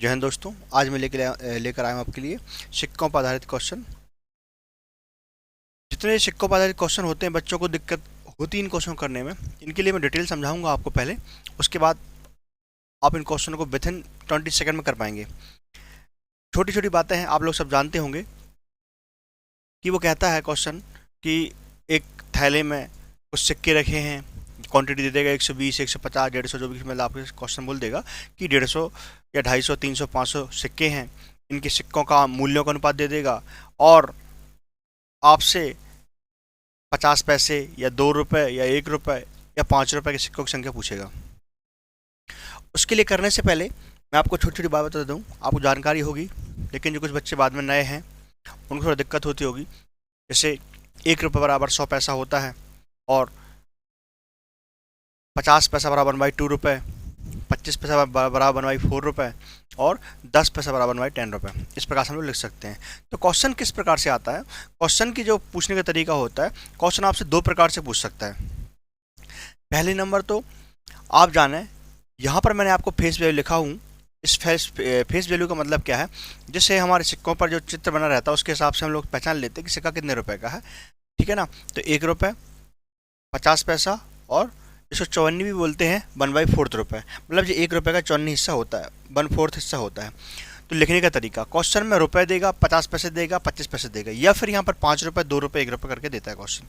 जय हिंद दोस्तों। आज मैं लेकर आया हूँ आपके लिए सिक्कों पर आधारित क्वेश्चन। जितने सिक्कों पर आधारित क्वेश्चन होते हैं बच्चों को दिक्कत होती है इन क्वेश्चन करने में, इनके लिए मैं डिटेल समझाऊंगा आपको पहले। उसके बाद आप इन क्वेश्चनों को विथिन 20 सेकंड में कर पाएंगे। छोटी छोटी बातें हैं, आप लोग सब जानते होंगे कि वो कहता है क्वेश्चन कि एक थैले में कुछ सिक्के रखे हैं, क्वांटिटी दे देगा 120, 150, 150, जो भी मतलब आपके क्वेश्चन बोल देगा कि 150 या 250, 300, 500 सिक्के हैं। इनके सिक्कों का मूल्यों का अनुपात दे देगा और आपसे 50 पैसे या 2 रुपए या 1 रुपए या 5 रुपए के सिक्कों की संख्या पूछेगा। उसके लिए करने से पहले मैं आपको छोटी छोटी बात बता दूं, आपको जानकारी होगी, लेकिन जो कुछ बच्चे बाद में नए हैं उनको थोड़ा दिक्कत होती होगी। जैसे 1 रुपये बराबर 100 पैसा होता है और 50 पैसा बराबर बनवाई 2 रुपये, 25 पैसा बराबर बनवाई 4 रुपये और 10 पैसा बराबर बनवाई 10 रुपये। इस प्रकार से हम लोग लिख सकते हैं। तो क्वेश्चन किस प्रकार से आता है, क्वेश्चन की जो पूछने का तरीका होता है, क्वेश्चन आपसे 2 प्रकार से पूछ सकता है। पहले नंबर तो आप जाने, यहाँ पर मैंने आपको फेस वैल्यू लिखा हूँ। इस फेस वैल्यू का मतलब क्या है, जिससे हमारे सिक्कों पर जो चित्र बना रहता है उसके हिसाब से हम लोग पहचान लेते हैं कि सिक्का कितने रुपए का है। ठीक है ना। तो 1 रुपये, 50 पैसा और इसको 54 भी बोलते हैं 1/4 रुपये, मतलब जो 1 रुपये का 54 हिस्सा होता है, 1/4 हिस्सा होता है। तो लिखने का तरीका, क्वेश्चन में रुपए देगा, 50 पैसे देगा, 25 पैसे देगा, या फिर यहाँ पर 5 रुपये, 2 रुपये, 1 रुपये करके देता है क्वेश्चन।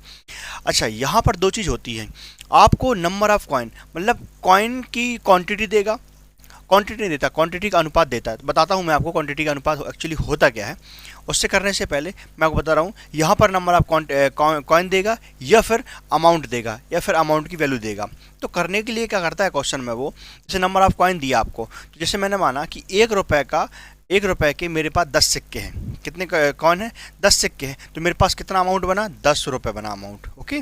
अच्छा, यहाँ पर 2 चीज़ होती है। आपको नंबर ऑफ कॉइन, मतलब कॉइन की क्वांटिटी देगा, क्वांटिटी नहीं देता, क्वांटिटी का अनुपात देता है। बताता हूँ मैं आपको क्वांटिटी का अनुपात एक्चुअली होता क्या है। उससे करने से पहले मैं आपको बता रहा हूँ, यहाँ पर नंबर ऑफ कॉइन देगा या फिर अमाउंट देगा या फिर अमाउंट की वैल्यू देगा। तो करने के लिए क्या करता है क्वेश्चन में, वो जैसे नंबर ऑफ कॉइन दिया आपको, तो जैसे मैंने माना कि 1 रुपये के मेरे पास 10 सिक्के हैं। कितने कॉइन है? 10 सिक्के हैं। तो मेरे पास कितना अमाउंट बना? 10 रुपये बना अमाउंट। ओके।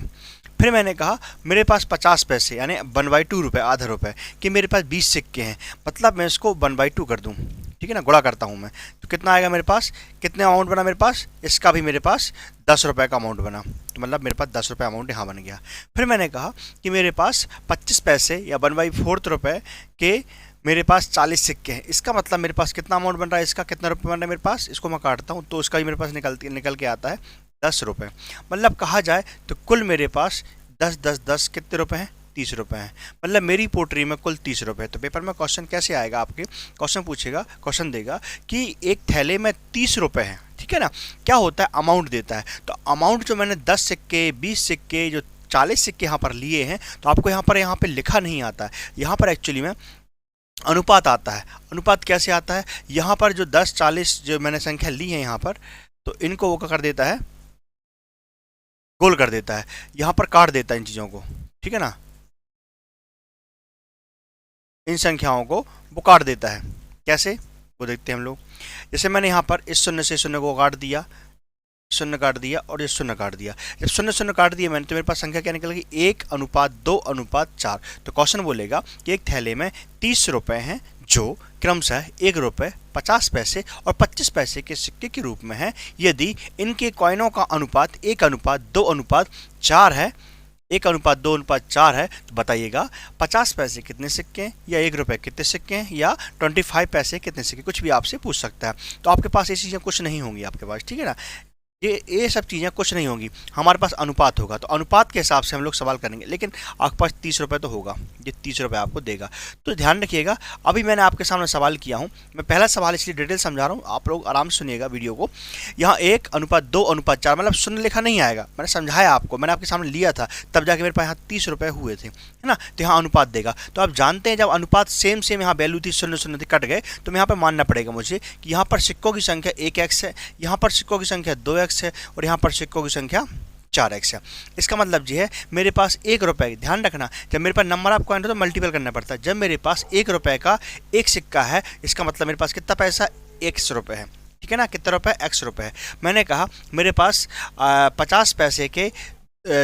फिर मैंने कहा मेरे पास 50 पैसे यानी 1/2 रुपये, आधा रुपये कि मेरे पास 20 सिक्के हैं, मतलब मैं इसको 1/2 कर दूं। ठीक है ना, गुणा करता हूं मैं, तो कितना आएगा मेरे पास, कितने अमाउंट बना मेरे पास, इसका भी मेरे पास 10 रुपये का अमाउंट बना, तो मतलब मेरे पास 10 रुपये अमाउंट यहाँ बन गया। फिर मैंने कहा कि मेरे पास 25 पैसे या 1/4 रुपये के मेरे पास 40 सिक्के हैं, इसका मतलब मेरे पास कितना अमाउंट बन रहा है, इसका कितना रुपये बन रहा है मेरे पास, इसको मैं काटता हूँ तो उसका भी मेरे पास निकल के आता है 10 रुपये। मतलब कहा जाए तो कुल मेरे पास 10, 10, 10 कितने रुपए हैं? 30 रुपए हैं। मतलब मेरी पोट्री में कुल 30 रुपए। तो पेपर में क्वेश्चन कैसे आएगा आपके, क्वेश्चन पूछेगा, क्वेश्चन देगा कि एक थैले में 30 रुपए हैं। ठीक है ना। क्या होता है, अमाउंट देता है। तो अमाउंट जो मैंने 10 सिक्के, 20 सिक्के, जो 40 सिक्के यहाँ पर लिए हैं, तो आपको यहाँ पे लिखा नहीं आता है। यहाँ पर एक्चुअली में अनुपात आता है। अनुपात कैसे आता है, यहाँ पर जो 10, 40 जो मैंने संख्या ली है यहाँ पर, तो इनको वो कर देता है, गोल कर देता है, यहाँ पर काट देता है इन चीज़ों को। ठीक है ना, इन संख्याओं को वो काट देता है। कैसे, वो देखते हैं हम लोग। जैसे मैंने यहाँ पर इस शून्य से शून्य को काट दिया, शून्य काट दिया और ये शून्य काट दिया। जब शून्य शून्य काट दिया मैंने, तो मेरे पास संख्या क्या निकल गई, 1:2:4। तो क्वेश्चन बोलेगा कि एक थैले में 30 रुपए हैं जो क्रमशः 1 रुपये, 50 पैसे और 25 पैसे के सिक्के के रूप में है। यदि इनके कॉइनों का अनुपात 1:2:4 है, 1:2:4 है, तो बताइएगा 50 पैसे कितने सिक्के हैं, या 1 रुपये कितने सिक्के हैं, या 25 पैसे कितने सिक्के, कुछ भी आपसे पूछ सकता है। तो आपके पास ये चीज़ें कुछ नहीं होंगी आपके पास। ठीक है ना, ये सब चीज़ें कुछ नहीं होंगी, हमारे पास अनुपात होगा। तो अनुपात के हिसाब से हम लोग सवाल करेंगे, लेकिन आपके पास 30 रुपये तो होगा, ये 30 रुपये आपको देगा। तो ध्यान रखिएगा, अभी मैंने आपके सामने सवाल किया हूँ, मैं पहला सवाल इसलिए डिटेल समझा रहा हूँ, आप लोग आराम से सुनिएगा वीडियो को। यहाँ 1:2:4, मतलब शून्य लिखा नहीं आएगा, मैंने समझाया आपको, मैंने आपके सामने लिया था, तब जाके मेरे पास यहाँ 30 रुपये हुए थे, है ना। तो यहाँ अनुपात देगा। तो आप जानते हैं जब अनुपात सेम यहाँ वैल्यू थी, शून्य शून्य थी, कट गए, तो यहाँ पर मानना पड़ेगा मुझे कि यहाँ पर सिक्कों की संख्या 1x है, यहाँ पर सिक्कों की संख्या 2x है और यहाँ पर सिक्कों की संख्या 4x है। इसका मतलब ये है मेरे पास 1 रुपये, ध्यान रखना, जब मेरे पास नंबर ऑफ कॉइन हो तो मल्टीपल करना पड़ता है। जब मेरे पास 1 रुपये का एक सिक्का है, इसका मतलब मेरे पास कितना पैसा, x रुपये है। ठीक है ना, कितना रुपये, x रुपये है। मैंने कहा मेरे पास 50 पैसे के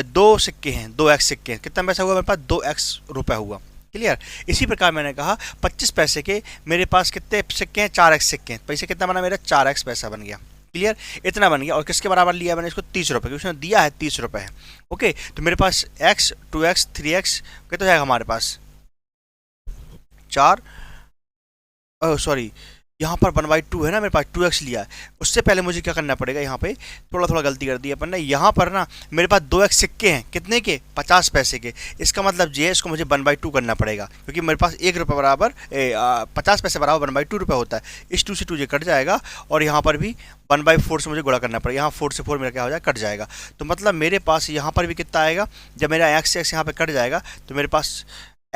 2 सिक्के हैं, 2x सिक्के हैं, कितना पैसा हुआ मेरे पास, 2x रुपये हुआ। क्लियर। इसी प्रकार मैंने कहा 25 पैसे के मेरे पास कितने सिक्के हैं, 4x सिक्के हैं, पैसे कितना बना मेरा, 4x पैसा बन गया। क्लियर, इतना बन गया। और किसके बराबर लिया मैंने इसको, 30 रुपये, क्योंकि उसने दिया है 30 रुपये है। ओके, तो मेरे पास x, 2x, 3x कितना जाएगा हमारे पास, 4, सॉरी यहाँ पर 1/2 है ना, मेरे पास 2x लिया है। उससे पहले मुझे क्या करना पड़ेगा, यहाँ पे थोड़ा थोड़ा गलती कर दी अपन ने। यहाँ पर ना मेरे पास 2x सिक्के हैं, कितने के, 50 पैसे के। इसका मतलब ये है, इसको मुझे 1/2 करना पड़ेगा, क्योंकि मेरे पास 1 रुपये बराबर 50 पैसे बराबर 1/2 रुपये होता है। इस 2 से 2 ये कट जाएगा, और यहाँ पर भी 1/4 से मुझे गुणा करना पड़ेगा। यहाँ 4 से 4 मेरा क्या हो जाएगा, कट जाएगा। तो मतलब मेरे पास यहाँ पर भी कितना आएगा, जब मेरा x से x यहाँ पर कट जाएगा तो मेरे पास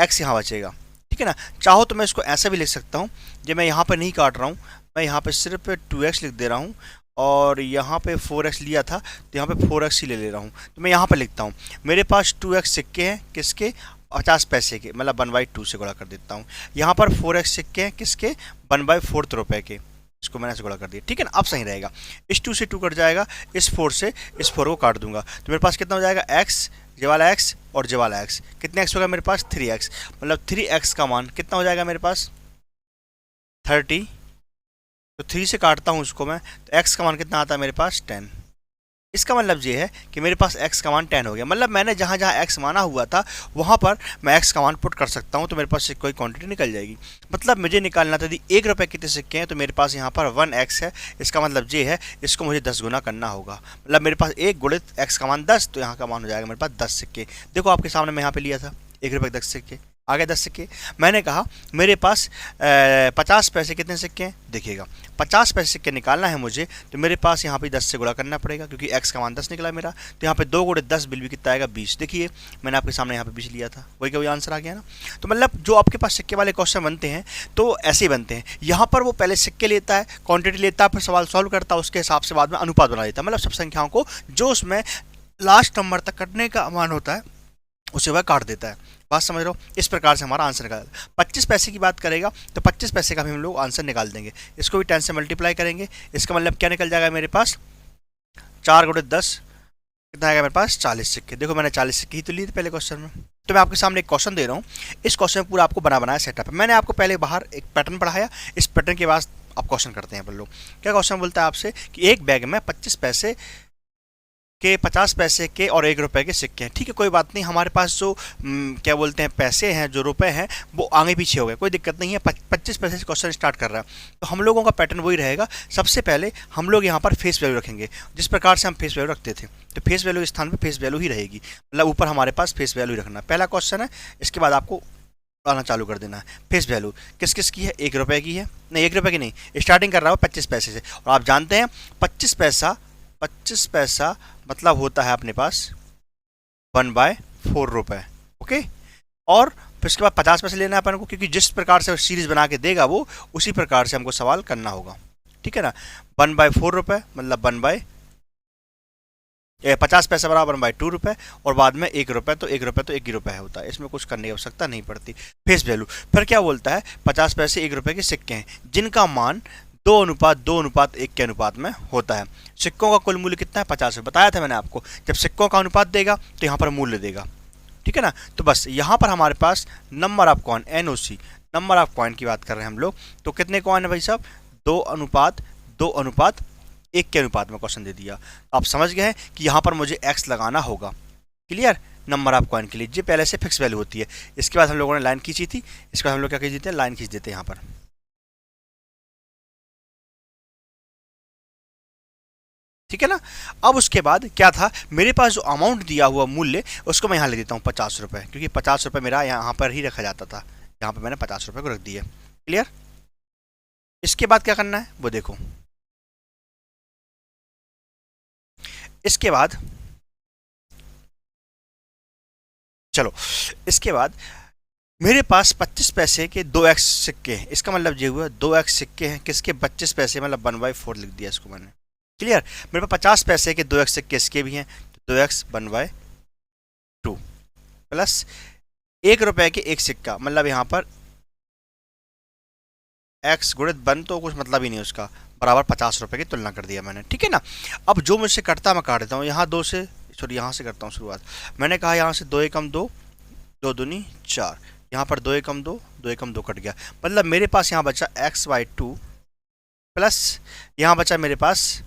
x यहाँ बचेगा, ठीक है ना। चाहो तो मैं इसको ऐसा भी लिख सकता हूँ, जब मैं यहाँ पर नहीं काट रहा हूँ, मैं यहाँ पे सिर्फ 2x लिख दे रहा हूँ, और यहाँ पे 4x लिया था तो यहाँ पे 4x ही ले रहा हूँ। तो मैं यहाँ पर लिखता हूँ, मेरे पास 2x सिक्के हैं, किसके, 50 पैसे के, मतलब 1/2 से गुणा कर देता हूँ। यहाँ पर 4x सिक्के हैं, किसके, 1/4 रुपये के। इसको मैंने ऐसे गुणा कर दिया, ठीक है ना। अब सही रहेगा, इस 2 से 2 कट जाएगा, इस 4 से इस 4 को काट दूंगा, तो मेरे पास कितना हो जाएगा, x, ये वाला x और ये वाला x। कितने x होगा मेरे पास, 3x। मतलब 3x का मान कितना हो जाएगा मेरे पास, 30। तो 3 से काटता हूँ उसको मैं, तो x का मान कितना आता है मेरे पास, 10। इसका मतलब ये है कि मेरे पास x का मान 10 हो गया। मतलब मैंने जहाँ जहाँ x माना हुआ था वहाँ पर मैं x का मान पुट कर सकता हूँ, तो मेरे पास से कोई क्वांटिटी निकल जाएगी। मतलब मुझे निकालना था, यदि 1 रुपये कितने सिक्के हैं, तो मेरे पास यहाँ पर 1x है। इसका मतलब ये है, इसको मुझे 10 गुना करना होगा। मतलब मेरे पास 1 गुणित x का मान 10, तो यहाँ का मान हो जाएगा मेरे पास 10 सिक्के। देखो आपके सामने मैं यहाँ पे लिया था 1 रुपये 10 सिक्के, आ गए 10 सिक्के। मैंने कहा मेरे पास 50 पैसे कितने सिक्के हैं, देखिएगा 50 पैसे सिक्के निकालना है मुझे, तो मेरे पास यहाँ पे 10 से गुणा करना पड़ेगा, क्योंकि x का मान 10 निकला मेरा। तो यहाँ पे 2 गुणे 10 बिल भी कितना आएगा, 20। देखिए मैंने आपके सामने यहाँ पे 20 लिया था, वही का वही आंसर आ गया ना। तो मतलब जो आपके पास सिक्के वाले क्वेश्चन बनते हैं तो ऐसे ही बनते हैं। यहाँ पर वो पहले सिक्के लेता है, क्वान्टिटी लेता है, फिर सवाल सॉल्व करता है, उसके हिसाब से बाद में अनुपात बना देता है। मतलब सब संख्याओं को जो उसमें लास्ट नंबर तक कटने का मान होता है उसे वह काट देता है। बात समझ रहे हो, इस प्रकार से हमारा आंसर निकाल। 25 पैसे की बात करेगा तो 25 पैसे का भी हम लोग आंसर निकाल देंगे। इसको भी 10 से मल्टीप्लाई करेंगे, इसका मतलब क्या निकल जाएगा मेरे पास, 4 गुणे 10 कितना आएगा मेरे पास, 40 सिक्के। देखो मैंने 40 सिक्के ही तो लिए थे पहले क्वेश्चन में। तो मैं आपके सामने एक क्वेश्चन दे रहा हूँ, इस क्वेश्चन में पूरा आपको बनाया सेटअप है। मैंने आपको पहले बाहर एक पैटर्न पढ़ाया, इस पैटर्न के बाद आप क्वेश्चन करते हैं अपन लोग। क्या क्वेश्चन बोलता है आपसे कि एक बैग में 25 पैसे के, 50 पैसे के और 1 रुपये के सिक्के हैं। ठीक है, कोई बात नहीं, हमारे पास जो क्या बोलते हैं पैसे हैं, जो रुपए हैं, वो आगे पीछे हो गए, कोई दिक्कत नहीं है। 25 पैसे से क्वेश्चन स्टार्ट कर रहा है, तो हम लोगों का पैटर्न वही रहेगा। सबसे पहले हम लोग यहाँ पर फेस वैल्यू रखेंगे, जिस प्रकार से हम फेस वैल्यू रखते थे। तो फेस वैल्यू स्थान पर फेस वैल्यू ही रहेगी, मतलब ऊपर हमारे पास फेस वैल्यू रखना। पहला क्वेश्चन है, इसके बाद आपको आना चालू कर देना है। फेस वैल्यू किस किस की है, 1 रुपये की है, नहीं 1 रुपये की नहीं, स्टार्टिंग कर रहा हूँ 25 पैसे से। और आप जानते हैं 25 पैसा मतलब होता है अपने पास 1/4 रुपये। ओके, और फिर उसके बाद 50 पैसे लेना है अपन को, क्योंकि जिस प्रकार से सीरीज बना के देगा वो उसी प्रकार से हमको सवाल करना होगा। ठीक है ना, 1/4 रुपये मतलब 50 पैसा बराबर 1/2 रुपये, और बाद में 1 रुपये, तो 1 रुपये तो 1 ही रुपये होता है, इसमें कुछ करने की आवश्यकता नहीं पड़ती। फेस वैल्यू फिर क्या बोलता है, 50 पैसे 1 रुपये के सिक्के हैं, जिनका मान 2:2:1 के अनुपात में होता है। सिक्कों का कुल मूल्य कितना है, 50 रुपये। बताया था मैंने आपको, जब सिक्कों का अनुपात देगा तो यहाँ पर मूल्य देगा। ठीक है ना, तो बस यहाँ पर हमारे पास number of coin, NOC, number of coin की बात कर रहे हैं हम लोग। तो कितने कॉइन है भाई साहब, 2:2:1 के अनुपात में क्वेश्चन दे दिया। आप समझ गए हैं कि यहाँ पर मुझे x लगाना होगा। क्लियर, नंबर ऑफ कॉइन के लिए ये पहले से फिक्स वैल्यू होती है। इसके बाद हम लोगों ने लाइन खींची थी, इसके बाद हम लोग क्या खींच देते हैं, लाइन खींच देते हैं यहाँ पर। ठीक है ना, अब उसके बाद क्या था, मेरे पास जो अमाउंट दिया हुआ मूल्य उसको मैं यहाँ ले देता हूँ 50 रुपये, क्योंकि 50 रुपये मेरा यहाँ पर ही रखा जाता था। यहाँ पर मैंने 50 रुपये को रख दिया। क्लियर, इसके बाद क्या करना है वो देखो। इसके बाद चलो, इसके बाद मेरे पास 25 पैसे के 2x सिक्के हैं। इसका मतलब ये हुआ 2x सिक्के हैं किसके, 25 पैसे, मतलब 1/4 लिख दिया इसको मैंने। क्लियर, मेरे पास 50 पैसे के 2x सिक्के इसके भी हैं, तो 2x 1/2 प्लस 1 रुपये के 1 सिक्का, मतलब यहाँ पर x गुणित 1 तो कुछ मतलब ही नहीं उसका, बराबर 50 रुपये की तुलना कर दिया मैंने। ठीक है ना, अब जो मुझसे कटता मैं काट देता हूँ। यहाँ 2 से, सॉरी यहाँ से करता हूँ शुरुआत। मैंने कहा यहाँ से 2 एकम 2, 2 दूनी 4, यहाँ पर 2 एकम 2, 2 एकम 2 कट गया। मतलब मेरे पास यहाँ बचा x/2 प्लस यहाँ बचा मेरे पास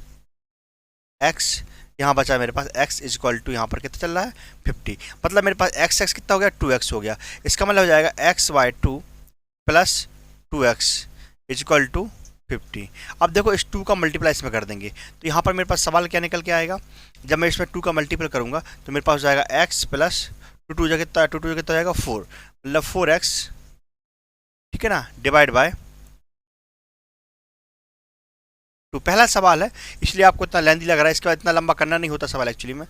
x, यहाँ बचा मेरे पास x इक्वल टू, यहाँ पर कितना चल रहा है 50। मतलब मेरे पास x कितना हो गया, 2x हो गया। इसका मतलब हो जाएगा x/2 plus 2x equal to 50। अब देखो इस 2 का मल्टीप्लाई इसमें कर देंगे तो यहाँ पर मेरे पास सवाल क्या निकल के आएगा, जब मैं इसमें 2 का मल्टीपल करूँगा तो मेरे पास हो जाएगा x प्लस 2 जगह कितना, 2 जगह कितना हो जाएगा 4, मतलब 4x, ठीक है ना, डिवाइड बाय 2। पहला सवाल है इसलिए आपको इतना लेंथी लग रहा है, इसके बाद इतना लंबा करना नहीं होता सवाल एक्चुअली में।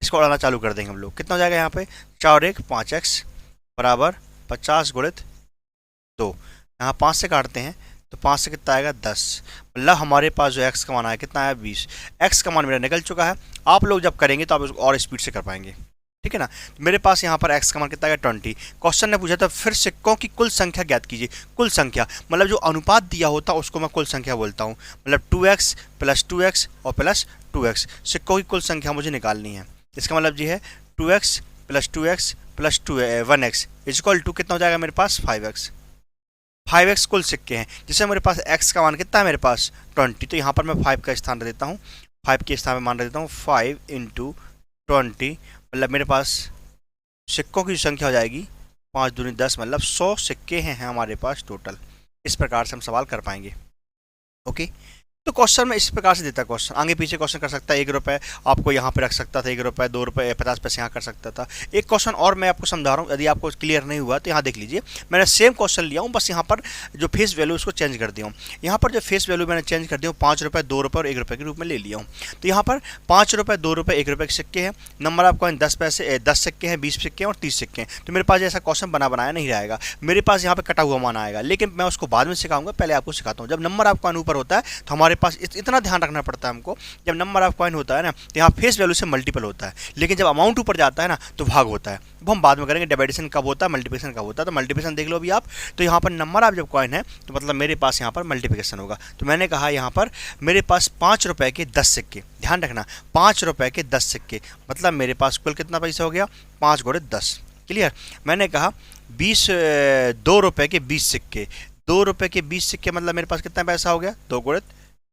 इसको उड़ाना चालू कर देंगे हम लोग। कितना हो जाएगा यहाँ पे 4 और 1 5x बराबर 50 गुणित 2। यहाँ 5 से काटते हैं तो 5 से कितना आएगा 10, मतलब हमारे पास जो x का मान आया कितना आया 20। x का मान मेरा निकल चुका है। आप लोग जब करेंगे तो आप उसको और स्पीड से कर पाएंगे, ठीक है ना। मेरे पास यहाँ पर x का मान कितना आएगा 20। क्वेश्चन ने पूछा था फिर सिक्कों की कुल संख्या ज्ञात कीजिए। कुल संख्या मतलब जो अनुपात दिया होता है उसको मैं कुल संख्या बोलता हूँ, मतलब 2x प्लस 2x और प्लस 2x, सिक्कों की कुल संख्या मुझे निकालनी है। इसका मतलब जी है 2x plus 2x plus 1x equal to कितना हो जाएगा मेरे पास 5x। 5x कुल सिक्के हैं, जिससे मेरे पास x का मान कितना है मेरे पास 20। तो यहाँ पर मैं 5 का स्थान रख देता हूँ, 5 के स्थान में मान रख देता हूँ 5 इंटू 20, मतलब मेरे पास सिक्कों की संख्या हो जाएगी 5 दूनी 10, मतलब 100 सिक्के हैं हमारे पास टोटल। इस प्रकार से हम सवाल कर पाएंगे। ओके, तो क्वेश्चन में इस प्रकार से देता है। क्वेश्चन आगे पीछे क्वेश्चन कर सकता है, 1 रुपये आपको यहाँ पे रख सकता था, 1 रुपये 2 रुपये 50 पैसे यहाँ कर सकता था। एक क्वेश्चन और मैं आपको समझा रहा हूँ, यदि आपको क्लियर नहीं हुआ तो यहाँ देख लीजिए। मैंने सेम क्वेश्चन लिया हूँ, बस यहाँ पर जो फेस वैल्यू उसको चेंज कर दिया हूँ। यहाँ पर जो फेस वैल्यू मैंने चेंज कर दिया हूँ 5 रुपये 2 रुपये और 1 रुपये के रूप में ले लिया हूँ। तो यहाँ पर 5 रुपये 2 रुपये 1 रुपये के सिक्के हैं, नंबर ऑफ कॉइन 10 पैसे 10 सिक्के हैं, 20 सिक्के हैं और 30 सिक्के हैं। तो मेरे पास ऐसा क्वेश्चन बनाया नहीं रहेगा, मेरे पास यहाँ पर कटा हुआ मान आएगा, लेकिन मैं उसको बाद में सिखाऊंगा, पहले आपको सिखाता हूँ। जब नंबर ऑफ कॉइन ऊपर होता है तो हमारे पास इतना ध्यान रखना पड़ता है हमको, जब नंबर ऑफ कॉइन होता है ना तो यहाँ फेस वैल्यू से मल्टीपल होता है, लेकिन जब अमाउंट ऊपर जाता है ना तो भाग होता है। वो हम बाद में करेंगे, डिवाइडेशन कब होता है मल्टीप्लिकेशन कब होता है। तो मल्टीप्लिकेशन देख लो अभी आप। तो यहाँ पर नंबर ऑफ जब कॉइन है तो मतलब मेरे पास यहाँ पर मल्टीप्लिकेशन होगा। तो मैंने कहा यहाँ पर मेरे पास 5 रुपये के 10 सिक्के, ध्यान रखना 5 रुपये के 10 सिक्के, मतलब मेरे पास कुल कितना पैसा हो गया 5 गुणित 10। क्लियर। मैंने कहा 2 रुपये के 20 सिक्के, 2 रुपये के 20 सिक्के मतलब मेरे पास कितना पैसा हो गया 2 गुणित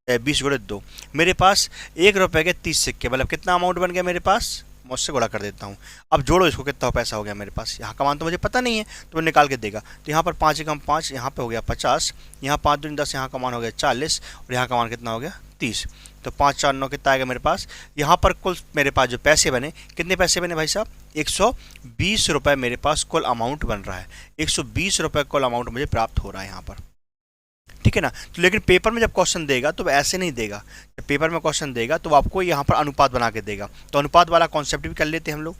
20 गुणित 2। मेरे पास 1 रुपये के 30 सिक्के, मतलब कितना अमाउंट बन गया मेरे पास, मुझसे गुणा कर देता हूँ। अब जोड़ो इसको, कितना पैसा हो गया मेरे पास, यहाँ का मान तो मुझे पता नहीं है तो वो निकाल के देगा। तो यहाँ पर 5 एकम 5, यहाँ पे हो गया 50, यहाँ 5 दूनी 10, यहाँ का मान हो गया 40 और यहाँ का मान कितना हो गया 30। तो 5 4 9 कितना आएगा मेरे पास। यहाँ पर कुल मेरे पास जो पैसे बने, कितने पैसे बने भाई साहब 120 रुपये मेरे पास कुल अमाउंट बन रहा है। 120 रुपये कुल अमाउंट मुझे प्राप्त हो रहा है यहाँ पर, ठीक है ना। तो लेकिन पेपर में जब क्वेश्चन देगा तो ऐसे नहीं देगा, जब पेपर में क्वेश्चन देगा तो आपको यहाँ पर अनुपात बना के देगा। तो अनुपात वाला कॉन्सेप्ट भी कर लेते हैं हम लोग,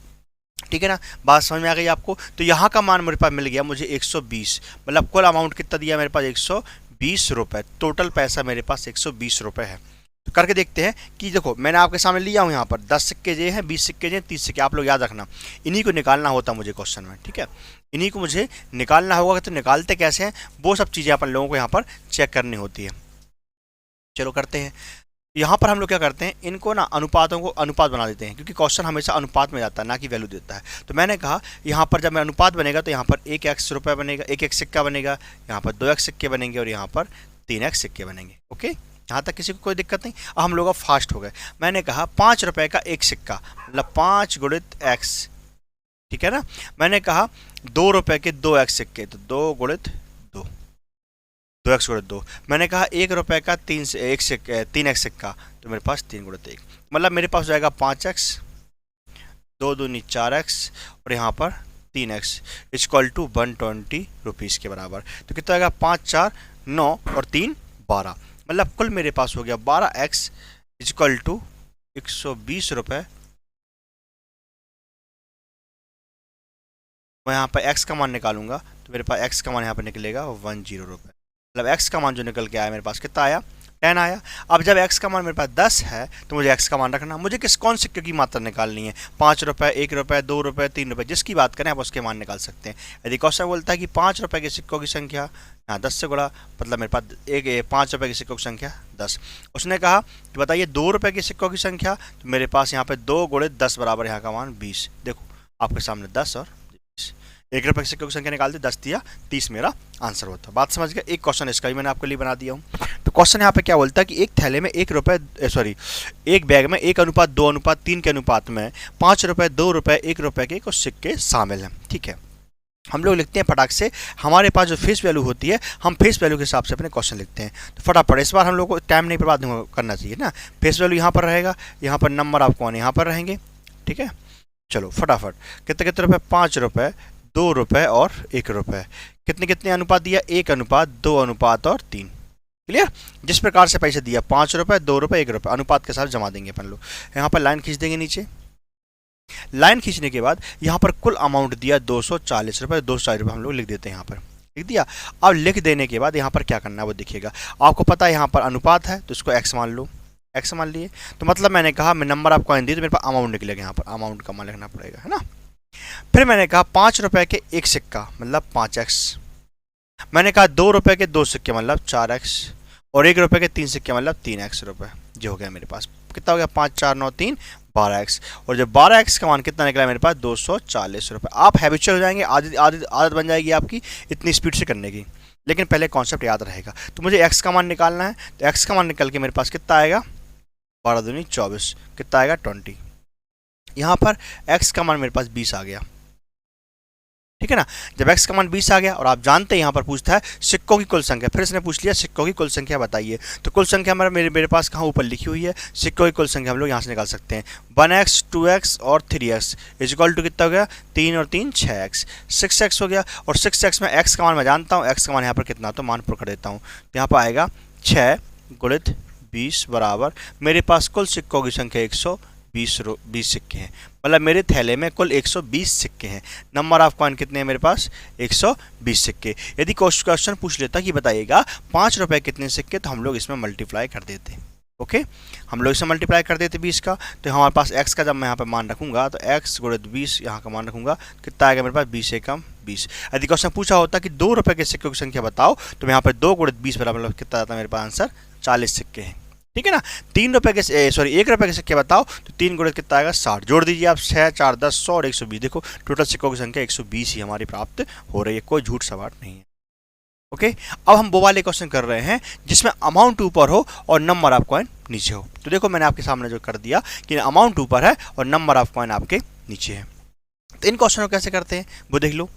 ठीक है ना। बात समझ में आ गई आपको। तो यहाँ का मान मेरे पास मिल गया मुझे 120, मतलब कुल अमाउंट कितना दिया मेरे पास 120 रुपये, टोटल पैसा मेरे पास 120 रुपये है। तो करके देखते हैं कि देखो मैंने आपके सामने लिया हूँ यहाँ पर 10 सिक्के जे हैं, 20 सिक्के जे हैं, 30 सिक्के, आप लोग याद रखना इन्हीं को निकालना होता मुझे क्वेश्चन में, ठीक है। इन्हीं को मुझे निकालना होगा। तो निकालते कैसे हैं वो सब चीज़ें अपन लोगों को यहाँ पर चेक करनी होती है। चलो करते हैं। यहाँ पर हम लोग क्या करते हैं, इनको ना अनुपातों को अनुपात बना देते हैं, क्योंकि क्वेश्चन हमेशा अनुपात में जाता है ना कि वैल्यू देता है। तो मैंने कहा यहाँ पर जब मैं अनुपात बनेगा तो यहाँ पर 1x रुपये बनेगा, 1x सिक्का बनेगा, यहाँ पर 2x सिक्के बनेंगे और यहाँ पर 3x सिक्के बनेंगे। ओके, यहाँ तक किसी को कोई दिक्कत नहीं। अब हम लोग फास्ट हो गए। मैंने कहा 5 रुपये का 1 सिक्का, मतलब 5 गुणित x, ठीक है ना। मैंने कहा 2 रुपये के 2x सिक्के, तो 2 गुणित 2, 2x गुणित 2। मैंने कहा 1 रुपये का 3x सिक्का, तो मेरे पास 3 गुणित 1, मतलब मेरे पास हो जाएगा 5x, 2 दूनी 4x और यहाँ पर 3x इक्वल टू 120 रुपीज़ के बराबर। तो कितना आएगा 5 4 9 और 3 12, मतलब कुल मेरे पास हो गया 12x इक्वल टू 120 रुपये। मैं यहाँ पर x का मान निकालूंगा तो मेरे पास x का मान यहाँ पर निकलेगा 10 रुपये, मतलब x का मान जो निकल के आया मेरे पास कितना आया 10 आया। अब जब x का मान मेरे पास 10 है तो मुझे x का मान रखना, मुझे कौन सिक्के की मात्रा निकालनी है, 5 रुपये 1 रुपये 2 रुपये 3 रुपये, जिसकी बात करें आप उसके मान निकाल सकते हैं। यदि क्वेश्चन बोलता है कि 5 रुपये के सिक्कों की संख्या, यहाँ 10 से गुणा, मतलब मेरे पास 5 रुपये के सिक्कों की संख्या 10। उसने कहा कि बताइए 2 रुपये के सिक्कों की संख्या, तो मेरे पास यहाँ पे 2 गुणित 10 बराबर यहाँ का मान 20। देखो आपके सामने 10 और 20, 1 रुपये के सिक्कों की संख्या निकालते 10 दिया 30 मेरा आंसर होता। बात समझ गया। एक क्वेश्चन इसका भी मैंने आपके लिए बना दिया हूँ। तो क्वेश्चन यहाँ पे क्या बोलता है कि एक थैले में एक बैग में 1:2:3 के अनुपात में 5 रुपये 2 रुपये 1 रुपये के कुछ सिक्के शामिल हैं, ठीक है। हम लोग लिखते हैं फटाक से, हमारे पास जो फेस वैल्यू होती है हम फेस वैल्यू के हिसाब से अपने क्वेश्चन लिखते हैं। तो फटाफट इस बार हम लोग को टाइम नहीं बर्बाद करना चाहिए ना। फेस वैल्यू यहाँ पर रहेगा, यहाँ पर नंबर ऑफ कॉइन यहाँ पर रहेंगे, ठीक है। चलो फटाफट, कितने कितने रुपए, 5 रुपये, 2 रुपये और 1 रुपये। कितने कितने अनुपात दिया, 1 अनुपात, 2 अनुपात और 3। क्लियर। जिस प्रकार से पैसे दिया 5 रुपये, 2 रुपये, 1 रुपये, अनुपात के साथ जमा देंगे अपन लोग। यहाँ पर लाइन खींच देंगे नीचे। लाइन खींचने के बाद यहाँ पर कुल अमाउंट दिया 240 रुपये, 240 रुपये हम लोग लिख देते हैं यहाँ पर, लिख दिया। अब लिख देने के बाद यहाँ पर क्या करना है वो देखिएगा। आपको पता है यहाँ पर अनुपात है तो इसको x मान लो, x मान लिए। तो मतलब मैंने कहा मैं नंबर ऑफ कॉइन दी तो मेरे पास अमाउंट निकलेगा, यहाँ पर अमाउंट का मान लिखना पड़ेगा, है ना। फिर मैंने कहा 5 रुपये के 1 सिक्का मतलब 5x। मैंने कहा 2 रुपये के 2 सिक्के मतलब 4x, और 1 रुपये के 3 सिक्के मतलब 3x रुपये। जो हो गया मेरे पास कितना हो गया, 5 4 9 3 12x। और जब 12x का मान कितना निकला मेरे पास, 240 रुपये। आप हैबिचुअल हो जाएंगे, आदत बन जाएगी आपकी इतनी स्पीड से करने की। लेकिन पहले कॉन्सेप्ट याद रहेगा। तो मुझे x का मान निकालना है, तो x का मान निकल के मेरे पास कितना आएगा, 12 दूनी 24, कितना आएगा 20। यहाँ पर x का मान मेरे पास 20 आ गया, ठीक है ना। जब x का मान 20 आ गया, और आप जानते हैं यहाँ पर पूछता है सिक्कों की कुल संख्या, फिर इसने पूछ लिया सिक्कों की कुल संख्या बताइए। तो कुल संख्या मेरे पास कहाँ ऊपर लिखी हुई है, सिक्कों की कुल संख्या हम लोग यहाँ से निकाल सकते हैं। 1x 2x और 3x इज इक्वल टू कितना हो गया, 3 और 3 6x, 6x हो गया। और 6x में x का मान मैं जानता हूँ, x का मान यहाँ पर कितना, तो मान पुर कर देता हूँ। तो यहाँ पर आएगा 6 गुणित 20 बराबर मेरे पास कुल सिक्कों की संख्या 120 सिक्के हैं। मतलब मेरे थैले में कुल 120 सिक्के हैं। नंबर ऑफ कॉइन कितने हैं मेरे पास, 120 सिक्के। यदि क्वेश्चन पूछ लेता कि बताइएगा 5 रुपये कितने सिक्के, तो हम लोग इसमें मल्टीप्लाई कर देते। ओके, हम लोग इसे मल्टीप्लाई कर देते 20 का। तो हमारे पास x का जब मैं यहाँ पर मान रखूंगा तो x गुणित 20 यहाँ का मान रखूंगा, कितना आएगा मेरे पास, 20 एकम 20। यदि क्वेश्चन पूछा होता कि 2 रुपये के सिक्कों की संख्या बताओ, तो मैं यहाँ पर 2 गुणित 20 बराबर मतलब कितना आता है मेरे पास आंसर, 40 सिक्के हैं, ठीक है ना। 1 रुपये के सिक्के बताओ, तो 3 गुणित कितना आएगा, 60। जोड़ दीजिए आप, 6 4 10 100 और 120। देखो टोटल सिक्कों की संख्या 120 ही हमारी प्राप्त हो रही है, कोई झूठ सवाल नहीं है। ओके, अब हम वो वाले क्वेश्चन कर रहे हैं जिसमें अमाउंट ऊपर हो और नंबर ऑफ कॉइन नीचे हो। तो देखो मैंने आपके सामने जो कर दिया कि अमाउंट ऊपर है और नंबर ऑफ कॉइन आपके नीचे है। तो इन क्वेश्चनों को कैसे करते हैं वो देख लो।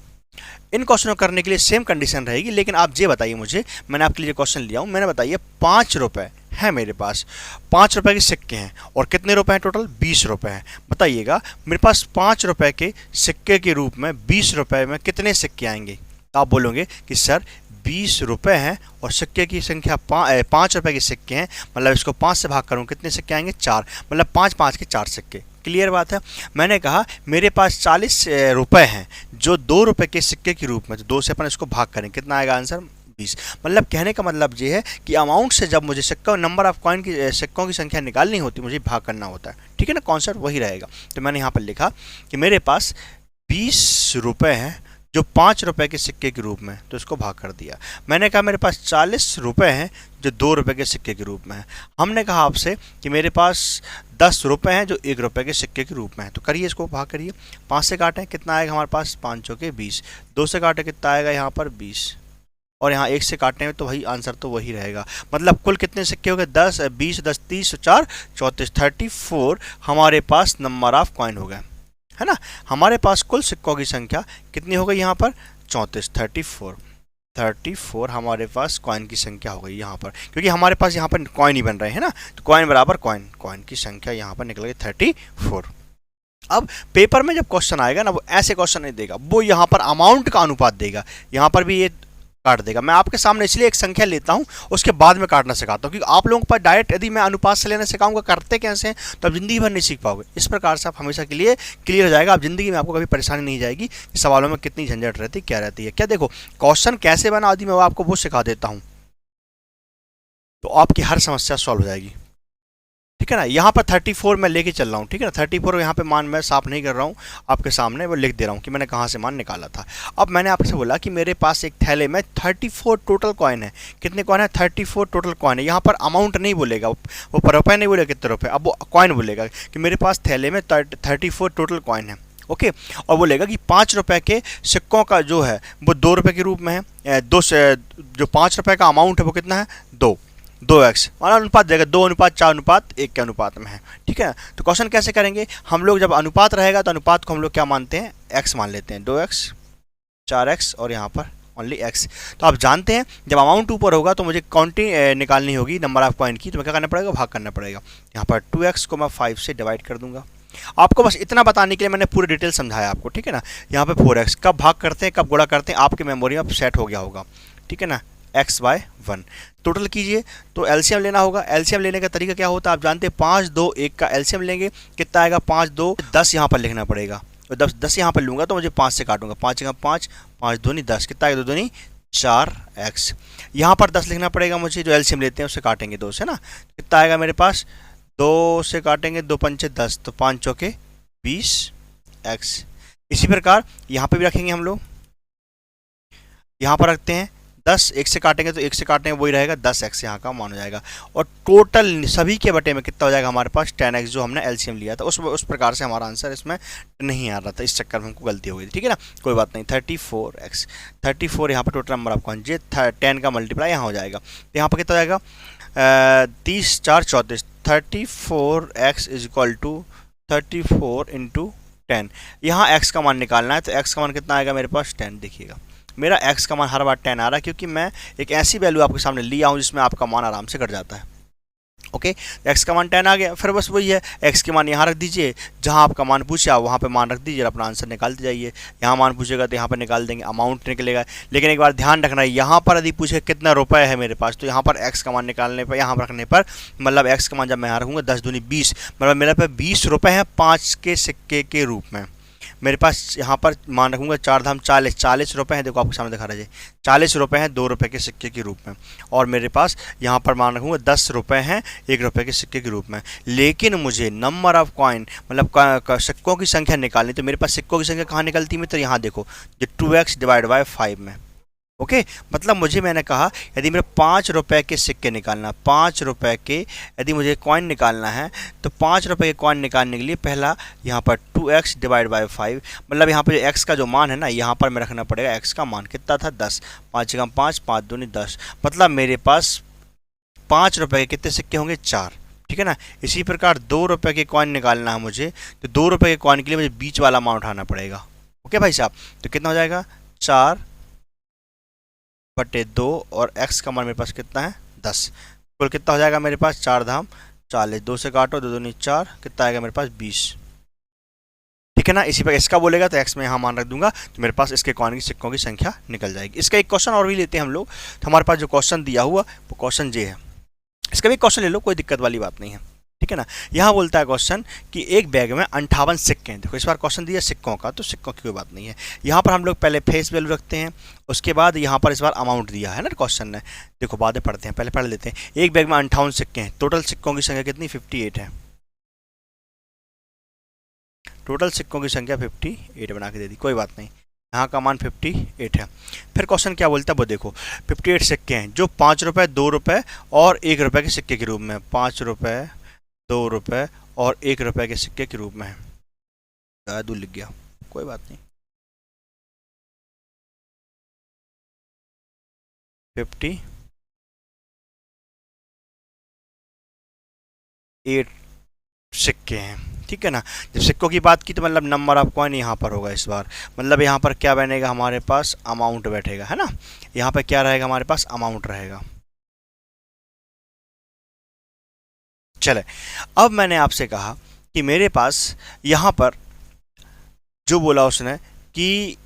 इन क्वेश्चनों करने के लिए सेम कंडीशन रहेगी, लेकिन आप ये बताइए मुझे, मैंने आपके लिए क्वेश्चन लिया हूं, मैंने बताइए 5 रुपये है मेरे पास, 5 रुपये के सिक्के हैं और कितने रुपए हैं टोटल, 20 रुपये हैं। बताइएगा मेरे पास 5 रुपये के सिक्के के रूप में 20 रुपये में कितने सिक्के आएंगे। तो आप बोलोगे कि सर 20 रुपये हैं और सिक्के की संख्या 5 रुपये के सिक्के हैं, मतलब इसको 5 से भाग करूँ कितने सिक्के आएंगे, 4, मतलब 5 5 के 4 सिक्के। क्लियर बात है। मैंने कहा मेरे पास 40 रुपये हैं जो 2 रुपये के सिक्के के रूप में, तो 2 से अपन इसको भाग करें, कितना आएगा आंसर, 20। मतलब कहने का मतलब ये है कि अमाउंट से जब मुझे सिक्का नंबर ऑफ कॉइन की सिक्कों की संख्या निकालनी होती, मुझे भाग करना होता है, ठीक है ना। कॉन्सेप्ट वही रहेगा। तो मैंने यहाँ पर लिखा कि मेरे पास 20 रुपये हैं जो 5 रुपये के सिक्के के रूप में, तो इसको भाग कर दिया। मैंने कहा मेरे पास 40 रुपये हैं जो 2 रुपये के सिक्के के रूप में है। हमने कहा आपसे कि मेरे पास 10 रुपये हैं जो 1 रुपये के सिक्के के रूप में है। तो करिए इसको भाग करिए, 5 से काटें कितना आएगा हमारे पास, 5 चौके 20, 2 से काटें कितना आएगा यहाँ पर 20, और यहाँ 1 से काटने में तो वही आंसर तो वही रहेगा। मतलब कुल कितने सिक्के हो गए, 10 20 10 30 4 34 34 हमारे पास नंबर ऑफ कॉइन हो गए, है ना। हमारे पास कुल सिक्कों की संख्या कितनी हो गई यहाँ पर, 34 34 हमारे पास कॉइन की संख्या हो गई यहाँ पर, क्योंकि हमारे पास यहाँ पर कॉइन ही बन रहे हैं ना। तो कॉइन बराबर कॉइन की संख्या यहाँ पर निकल गई 34। अब पेपर में जब क्वेश्चन आएगा ना, वो ऐसे क्वेश्चन नहीं देगा, वो यहाँ पर अमाउंट का अनुपात देगा। यहाँ पर भी ये काट देगा। मैं आपके सामने इसलिए एक संख्या लेता हूँ, उसके बाद में काटना सिखाता हूँ, क्योंकि आप लोगों पर डायरेक्ट यदि मैं अनुपात से लेना सिखाऊंगा करते कैसे हैं, तो आप जिंदगी भर नहीं सीख पाओगे। इस प्रकार से आप हमेशा के लिए क्लियर हो जाएगा, आप जिंदगी में आपको कभी परेशानी नहीं जाएगी कि सवालों में कितनी झंझट रहती क्या रहती है। क्या देखो क्वेश्चन कैसे बना आदि मैं आपको वो सिखा देता हूँ, तो आपकी हर समस्या सॉल्व हो जाएगी, ठीक है ना। यहाँ पर 34 मैं लेके चल रहा हूँ, ठीक है ना। 34 यहाँ पे मान मैं साफ नहीं कर रहा हूँ, आपके सामने वो लिख दे रहा हूँ कि मैंने कहाँ से मान निकाला था। अब मैंने आपसे बोला कि मेरे पास एक थैले में 34 टोटल कॉइन है। कितने कॉइन है, 34 टोटल कॉइन है। यहाँ पर अमाउंट नहीं बोलेगा, वो पर रुपये नहीं बोलेगा कितने रुपये, अब वो कॉइन बोलेगा कि मेरे पास थैले में 34 टोटल कॉइन है। ओके, और बोलेगा कि 5 रुपये के सिक्कों का जो है वो 2 रुपये के रूप में है। जो 5 रुपये का अमाउंट है वो कितना है, 2x, वाला अनुपात देगा 2:4:1 के अनुपात में है, ठीक है। तो क्वेश्चन कैसे करेंगे हम लोग, जब अनुपात रहेगा तो अनुपात को हम लोग क्या मानते हैं, x मान लेते हैं, 2x 4x और यहाँ पर ओनली x। तो आप जानते हैं जब अमाउंट ऊपर होगा तो मुझे काउंटिंग निकालनी होगी नंबर ऑफ कॉइन की, तो मैं क्या करना पड़ेगा, भाग करना पड़ेगा। यहाँ पर 2x को मैं 5 से डिवाइड कर दूंगा। आपको बस इतना बताने के लिए मैंने पूरी डिटेल समझाया आपको, ठीक है ना। यहाँ पे 4x कब भाग करते हैं, कब गुणा करते हैं, आपकी मेमोरी में सेट हो गया होगा, ठीक है ना। x/1 टोटल कीजिए, तो एलसीएम लेना होगा। एलसीएम लेने का तरीका क्या होता है आप जानते हैं, 5 2 1 का एलसीएम लेंगे, कितना आएगा, 5 2 10 यहाँ पर लिखना पड़ेगा। तो 10 यहाँ पर लूंगा तो मुझे 5 से काटूंगा, 5 जगह 5, 5 दूनी 10, कितना आएगा, 2 दूनी 4x। यहाँ पर 10 लिखना पड़ेगा मुझे, जो एलसीएम लेते हैं उससे काटेंगे 2 से ना, कितना आएगा मेरे पास, 2 से काटेंगे 2 पंचे 10, तो 5 चौके 20x। इसी प्रकार यहाँ पे भी रखेंगे हम लोग, यहाँ पर रखते हैं 10, 1 से काटेंगे तो 1 से काटेंगे वही रहेगा 10x, यहाँ का मान हो जाएगा। और टोटल सभी के बटे में कितना हो जाएगा हमारे पास, 10x, जो हमने एलसीएम लिया था उस प्रकार से हमारा आंसर इसमें नहीं आ रहा था, इस चक्कर में हमको गलती हो गई थी, ठीक है ना, कोई बात नहीं। 34x, 34 यहाँ पर टोटल नंबर ऑफ कॉइन, ये 10 का मल्टीप्लाई यहाँ हो जाएगा, तो यहाँ पर कितना हो जाएगा, 30 4 34, 34x is equal to 34 into 10। यहाँ x का मान निकालना है, तो x का मान कितना आएगा मेरे पास, 10। देखिएगा मेरा x का मान हर बार 10 आ रहा है, क्योंकि मैं एक ऐसी वैल्यू आपके सामने लिया हूँ जिसमें आपका मान आराम से कट जाता है। ओके, x का मान 10 आ गया, फिर बस वही है, x के मान यहाँ रख दीजिए, जहाँ आपका मान पूछा वहाँ पे मान रख दीजिए, अपना आंसर निकालते जाइए। यहाँ मान पूछेगा तो यहाँ पर निकाल देंगे, अमाउंट निकलेगा। लेकिन एक बार ध्यान रखना है, यहाँ पर यदि पूछे कितना रुपए है मेरे पास, तो यहाँ पर x का मान निकालने पर, यहाँ रखने पर, मतलब x का मान जब मैं यहाँ रखूँगा 10 दूनी 20, मतलब मेरे पे 20 रुपये हैं 5 के सिक्के के रूप में। मेरे पास यहाँ पर मान रखूँगा 4 धाम 40, 40 रुपये हैं, देखो आपके सामने दिखा रहा है, 40 रुपये हैं 2 रुपये के सिक्के के रूप में। और मेरे पास यहाँ पर मान रखूँगा 10 रुपये हैं 1 रुपये के सिक्के के रूप में। लेकिन मुझे नंबर ऑफ कॉइन, मतलब सिक्कों की संख्या निकालनी, तो मेरे पास सिक्कों की संख्या कहाँ निकलती है, तो यहाँ देखो, ये 2x डिवाइड बाई 5 में। ओके, मतलब मुझे, मैंने कहा यदि मेरे 5 रुपए के सिक्के निकालना, 5 रुपए के यदि मुझे कॉइन निकालना है, तो 5 रुपए के कॉइन निकालने के लिए पहला यहाँ पर 2x डिवाइड बाई 5, मतलब यहाँ पर x का जो मान है ना, यहाँ पर मैं रखना पड़ेगा x का मान कितना था, 10, 5 जगह 5, 5 दूनी 10, मतलब मेरे पास 5 रुपए के कितने सिक्के होंगे, 4, ठीक है ना। इसी प्रकार 2 रुपए के कॉइन निकालना है मुझे, तो 2 रुपए के कॉइन के लिए मुझे बीच वाला मान उठाना पड़ेगा। ओके भाई साहब, तो कितना हो जाएगा, 4/2, और x का मान मेरे पास कितना है, 10। कुल कितना हो जाएगा मेरे पास, 4 धाम 40, 2 से काटो, 2 दूनी 4, कितना आएगा मेरे पास, 20, ठीक है ना। इसी पर इसका बोलेगा तो x में यहाँ मान रख दूंगा, तो मेरे पास इसके कॉइन की सिक्कों की संख्या निकल जाएगी। इसका एक क्वेश्चन और भी लेते हैं हम लोग, तो हमारे पास जो क्वेश्चन दिया हुआ वो क्वेश्चन ये है, इसका भी क्वेश्चन ले लो, कोई दिक्कत वाली बात नहीं है, ठीक है ना। यहाँ बोलता है क्वेश्चन कि एक बैग में 58 सिक्के हैं। देखो इस बार क्वेश्चन दिया सिक्कों का, तो सिक्कों की कोई बात नहीं है। यहाँ पर हम लोग पहले फेस वैल्यू रखते हैं, उसके बाद यहाँ पर इस बार अमाउंट दिया है ना क्वेश्चन ने, देखो बाद में पढ़ते हैं, पहले पढ़ लेते हैं। एक बैग में 58 सिक्के हैं, टोटल सिक्कों की संख्या कितनी, 58 है। टोटल सिक्कों की संख्या 58 बना के दे दी, कोई बात नहीं, यहाँ का मान 58 है। फिर क्वेश्चन क्या बोलता है वो देखो, 58 सिक्के हैं जो 5 रुपये 2 रुपये और 1 रुपये के सिक्के के रूप में, 5 रुपये 2 रुपये और 1 रुपये के सिक्के के रूप में है। ज़्यादा दूर लिख गया, कोई बात नहीं। 58 सिक्के हैं, ठीक है ना। जब सिक्कों की बात की तो मतलब नंबर ऑफ कॉइन यहाँ पर होगा इस बार, मतलब यहाँ पर क्या बनेगा हमारे पास, अमाउंट बैठेगा, है ना। यहाँ पर क्या रहेगा हमारे पास, अमाउंट रहेगा। चले, अब मैंने आपसे कहा कि मेरे पास यहाँ पर जो बोला उसने कि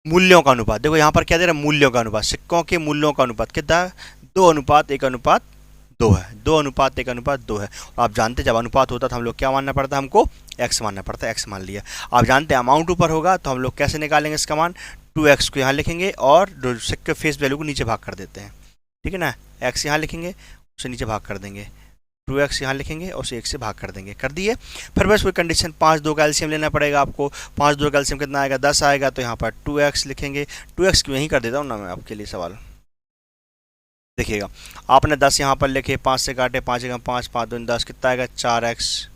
मूल्यों का अनुपात, देखो यहाँ पर क्या दे रहा है, मूल्यों का अनुपात, सिक्कों के मूल्यों का अनुपात कितना है, 2:1:2 है, 2:1:2 है। और आप जानते हैं जब अनुपात होता है तो हम लोग क्या मानना पड़ता है, हमको x मानना पड़ता है, x मान लिया। आप जानते हैं अमाउंट ऊपर होगा तो हम लोग कैसे निकालेंगे इसका मान, 2x को यहाँ लिखेंगे और सिक्के फेस वैल्यू को नीचे भाग कर देते हैं, ठीक है ना। x यहाँ लिखेंगे, उसे नीचे भाग कर देंगे, 2x यहाँ लिखेंगे और उसे 1 से भाग कर देंगे, कर दिए। फिर बस कोई कंडीशन, 5 2 का एलसीएम लेना पड़ेगा आपको, 5 2 का एलसीएम कितना आएगा, 10 आएगा, तो यहाँ पर 2x लिखेंगे। 2x क्यों, यहीं कर देता हूँ ना मैं आपके लिए सवाल, देखिएगा आपने 10 यहाँ पर लिखे, 5 से काटे, 5 जगह 5, 5 दूनी 10, कितना आएगा, 4x।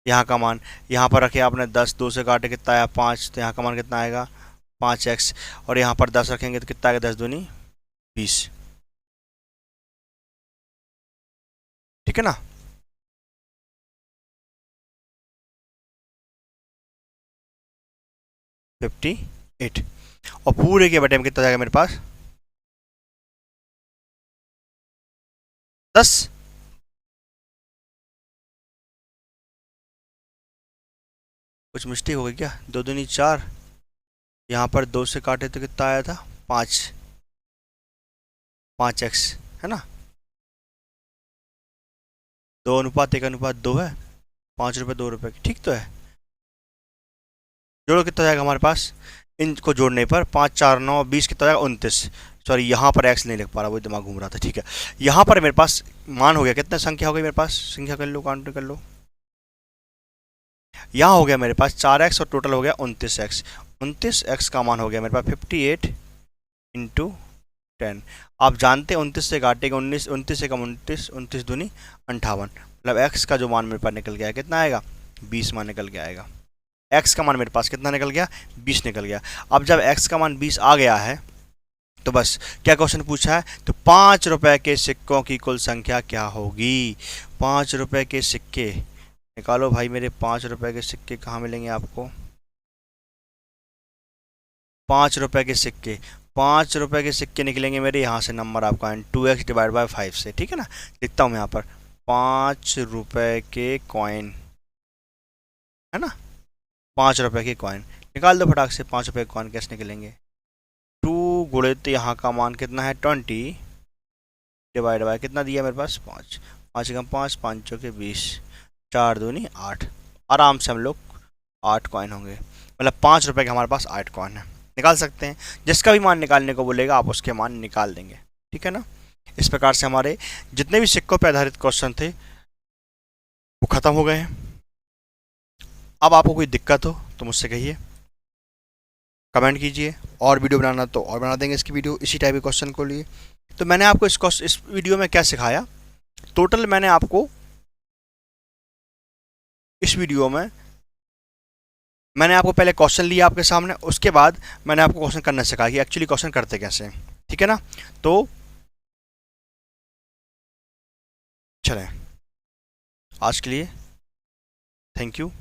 यहाँ का मान यहाँ पर रखे आपने 10, 2 से काटे कितना आया, 5, तो यहाँ का मान कितना आएगा, 5x। और यहाँ पर 10 रखेंगे तो कितना आएगा, 10 दूनी 20, ठीक है ना। फिफ्टी 8। और पूरे के बटे में कितना जाएगा मेरे पास 10। कुछ मिस्टेक हो गई क्या? 2 दूनी 4, यहाँ पर 2 से काटे तो कितना आया था 5, 5x है ना, 2:1:2 है, 5 रुपये 2 रुपये की, ठीक तो है। जोड़ो कितना जाएगा हमारे पास, इनको जोड़ने पर 5×4=9, 20 कितना जाएगा 29। सॉरी यहाँ पर एक्स नहीं लिख पा रहा, वो दिमाग घूम रहा था, ठीक है। यहाँ पर मेरे पास मान हो गया, कितना संख्या हो गई मेरे पास, संख्या कर लो, काउंट कर लो। यहाँ हो गया मेरे पास 4x और टोटल हो गया 29x। 29x का मान हो गया मेरे पास 58 × 10। आप जानते हैं 29 से काटेगा 19, 29 से कम 29, 29 दूनी 58, मतलब x का जो मान मेरे पास निकल गया है कितना आएगा 20 मान निकल के आएगा। x का मान मेरे पास कितना निकल गया 20 निकल गया। अब जब x का मान 20 आ गया है तो बस क्या क्वेश्चन पूछा है, तो 5 रुपए के सिक्कों की कुल संख्या क्या होगी। 5 रुपए के सिक्के निकालो भाई मेरे, 5 रुपए के सिक्के कहाँ मिलेंगे आपको, 5 रुपए के सिक्के, 5 रुपए के सिक्के निकलेंगे मेरे यहाँ से, नंबर आपका 2x डिवाइड बाय 5 से, ठीक है ना। लिखता हूँ मैं यहाँ पर 5 रुपए के कॉइन है ना, 5 रुपए के कॉइन निकाल दो फटाक से। 5 रुपए के कॉइन कैसे निकलेंगे, 2 गुणित यहाँ का मान कितना है 20 डिवाइड बाय कितना दिया मेरे पास 5, 5 कम 5, 5 के 20, 4 दूनी 8, आराम से हम लोग 8 कॉइन होंगे, मतलब 5 रुपए के हमारे पास 8 कॉइन है। निकाल सकते हैं, जिसका भी मान निकालने को बोलेगा आप उसके मान निकाल देंगे, ठीक है ना। इस प्रकार से हमारे जितने भी सिक्कों पर आधारित क्वेश्चन थे वो खत्म हो गए हैं। अब आपको कोई दिक्कत हो तो मुझसे कहिए, कमेंट कीजिए, और वीडियो बनाना तो और बना देंगे इसकी वीडियो इसी टाइप के क्वेश्चन को लिए। तो मैंने आपको इस वीडियो में क्या सिखाया, टोटल मैंने आपको इस वीडियो में मैंने आपको पहले क्वेश्चन लिया आपके सामने, उसके बाद मैंने आपको क्वेश्चन करना सिखाया कि एक्चुअली क्वेश्चन करते कैसे हैं, ठीक है ना। तो चलें, आज के लिए थैंक यू।